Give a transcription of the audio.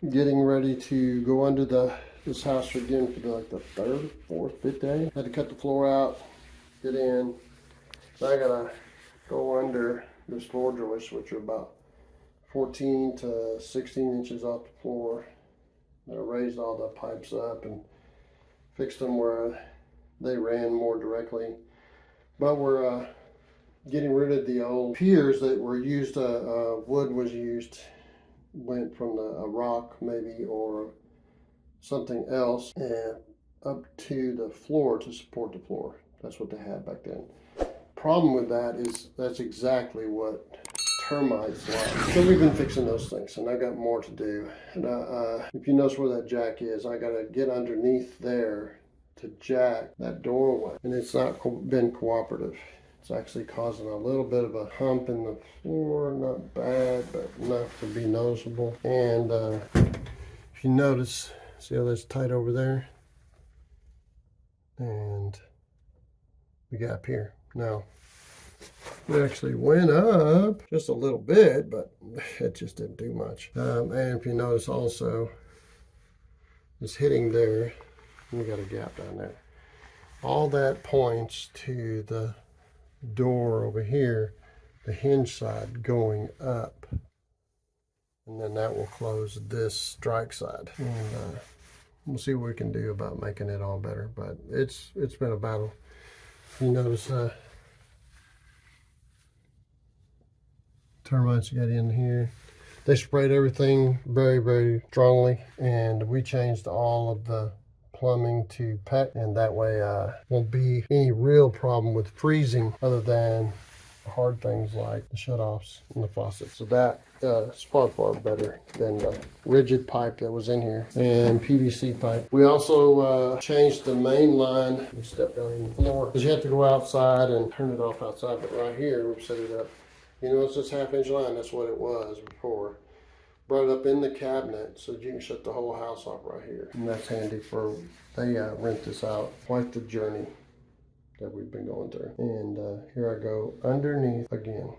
are getting ready to go under this house again for like the third, fourth, fifth day. Had to cut the floor out, get in. Now I gotta go under this floor joist, which are about 14 to 16 inches off the floor. I raised all the pipes up and fixed them where they ran more directly. But we're getting rid of the old piers that were used, wood was used, went from a rock maybe or something else and up to the floor to support the floor. That's what they had back then. Problem with that is that's exactly what termites like. So we've been fixing those things, and I got more to do. And if you notice where that jack is, I gotta get underneath there to jack that doorway, and it's not been cooperative. It's actually causing a little bit of a hump in the floor. Not bad, but enough to be noticeable. And if you notice, see how that's tight over there? And the gap here. Now, it actually went up just a little bit, but it just didn't do much. And if you notice also, it's hitting there. We got a gap down there. All that points to the door over here, the hinge side going up. And then that will close this strike side. And we'll see what we can do about making it all better. But it's been a battle. You notice termites got in here. They sprayed everything very, very strongly, and we changed all of the plumbing to PEX, and that way won't be any real problem with freezing other than hard things like the shutoffs and the faucets. So that is far, far better than the rigid pipe that was in here and PVC pipe. We also changed the main line. We stepped down in the floor because you have to go outside and turn it off outside, but right here we've set it up. You know, it's this 1/2 inch line. That's what it was before. Brought it up in the cabinet so you can shut the whole house off right here. And that's handy for, they rent this out. Quite the journey that we've been going through. And here I go underneath again.